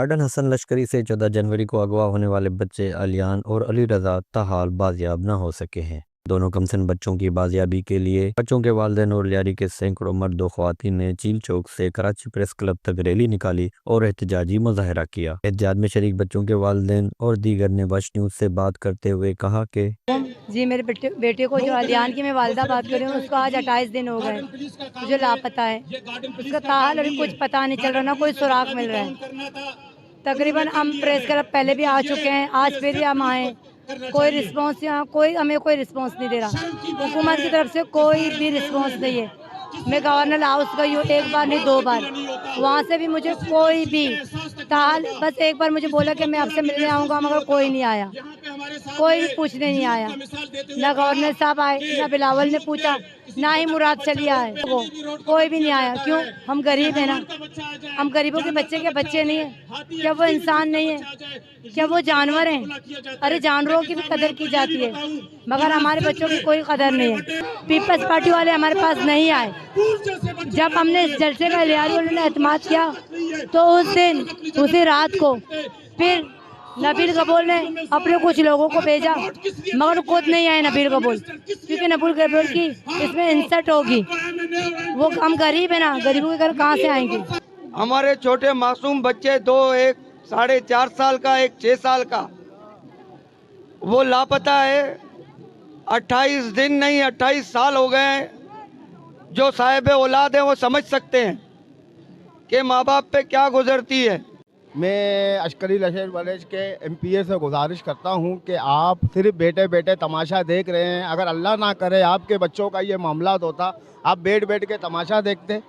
Garden Hasan लश्करी से 14 जनवरी को अगवा होने वाले बच्चे अलियान और अली रजा ताहाल बाजियाब न हो सके हैं। दोनों कमसिन बच्चों की बाजियाबी के लिए बच्चों के वालिदैन और लियारी के सैकड़ों मर्द व ख्वातीन ने चील चौक से कराची प्रेस क्लब तक रैली निकाली और एहतजाजी मुजाहरा किया। एहतजाज में शरीक बच्चों के वालिदैन और दीगर ने वश न्यूज से बात करते हुए कहा कि जी मेरे बेटे को जो अलियान की मैं वालिदा बात कर रही हूँ, उसको आज 28 दिन हो गए मुझे लापता है। उसका ताहाल अभी कुछ पता नहीं चल रहा, ना कोई सुराग मिल रहा है। तकरीबन हम प्रेस क्लब पहले भी आ चुके हैं, आज फिर भी हम आए, कोई रिस्पांस यहाँ कोई रिस्पांस नहीं दे रहा। हुकूमत की तरफ से कोई भी रिस्पांस नहीं है। मैं गवर्नर हाउस गई हूँ, एक बार नहीं 2 बार, वहाँ से भी मुझे कोई भी ताल, बस एक बार मुझे बोला कि मैं आपसे मिलने आऊँगा, मगर कोई नहीं आया, कोई भी पूछने नहीं आया। ना गवर्नर साहब आए, ना बिलावल ने पूछा, ना ही मुराद चली आए, वो कोई भी नहीं आया। क्यों? हम गरीब है ना, हम गरीबों के बच्चे के बच्चे नहीं है क्या? वो इंसान नहीं है क्या? वो जानवर हैं? अरे जानवरों की भी कदर की जाती है, मगर हमारे बच्चों की कोई कदर नहीं है। पीपल्स पार्टी वाले हमारे पास नहीं आए। जब हमने इस जलसे का लियारी उन्होंने एतमाद किया, तो उस दिन उसी रात को फिर नबील कबूल ने अपने कुछ लोगों को भेजा, मगर खुद नहीं आए नबील कबूल, क्योंकि नबील कबूल की इसमें इंसल्ट होगी। वो हम गरीब है ना, गरीबों के घर कहाँ से आएंगे? हमारे छोटे मासूम बच्चे दो, एक 4.5 साल का, एक 6 साल का, वो लापता है। 28 दिन नहीं 28 साल हो गए हैं। जो साहिब औलाद है वो समझ सकते हैं कि माँ बाप पे क्या गुजरती है। मैं अश्करी लश्कर कॉलेज के एमपीए से गुजारिश करता हूं कि आप सिर्फ बेटे बेटे तमाशा देख रहे हैं। अगर अल्लाह ना करे आपके बच्चों का ये मामला होता, आप बैठ बैठ के तमाशा देखते।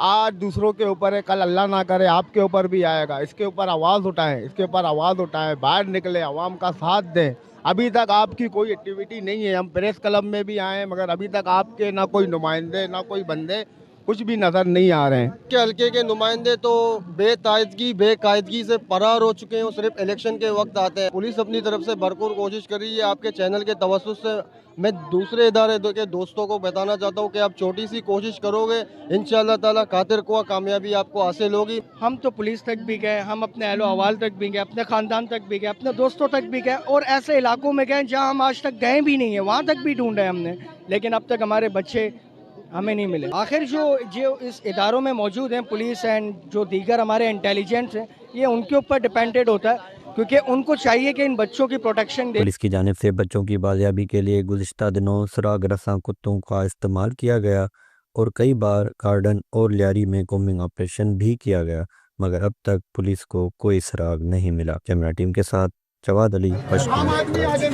आज दूसरों के ऊपर है, कल अल्लाह ना करे आपके ऊपर भी आएगा। इसके ऊपर आवाज़ उठाएं, इसके ऊपर आवाज़ उठाएं, बाहर निकले, आवाम का साथ दें। अभी तक आपकी कोई एक्टिविटी नहीं है। हम प्रेस क्लब में भी आए, मगर अभी तक आपके ना कोई नुमाइंदे ना कोई बंदे कुछ भी नज़र नहीं आ रहे हैं। के हल्के के नुमाइंदे तो बेकायदगी से फरार हो चुके हैं, सिर्फ इलेक्शन के वक्त आते हैं। पुलिस अपनी तरफ से भरपूर कोशिश कर रही है। आपके चैनल के तवज्जुह से मैं दूसरे इदारे के दोस्तों को बताना चाहता हूँ कि आप छोटी सी कोशिश करोगे, इंशाअल्लाह ताला खातिर को कामयाबी आपको हासिल होगी। हम तो पुलिस तक भी गए, हम अपने अहलो अवाल तक भी गए, अपने ख़ानदान तक भी गए, अपने दोस्तों तक भी गए, और ऐसे इलाकों में गए जहाँ हम आज तक गए भी नहीं है, वहाँ तक भी ढूंढे हमने, लेकिन अब तक हमारे बच्चे हमें नहीं मिले। आखिर जो इस इदारों में मौजूद हैं, पुलिस एंड जो दीगर हमारे इंटेलिजेंस हैं, ये उनके ऊपर डिपेंडेड होता है, क्योंकि उनको चाहिए कि इन बच्चों की प्रोटेक्शन दे। पुलिस की जानिब से बच्चों की बाजियाबी के लिए गुज़िश्ता दिनों सुराग रसां कुत्तों का इस्तेमाल किया गया और कई बार गार्डन और लियारी में कोमिंग ऑपरेशन भी किया गया, मगर अब तक पुलिस को कोई सुराग नहीं मिला। कैमरा टीम के साथ जवाद अली, फर्स्ट न्यूज़, कराची।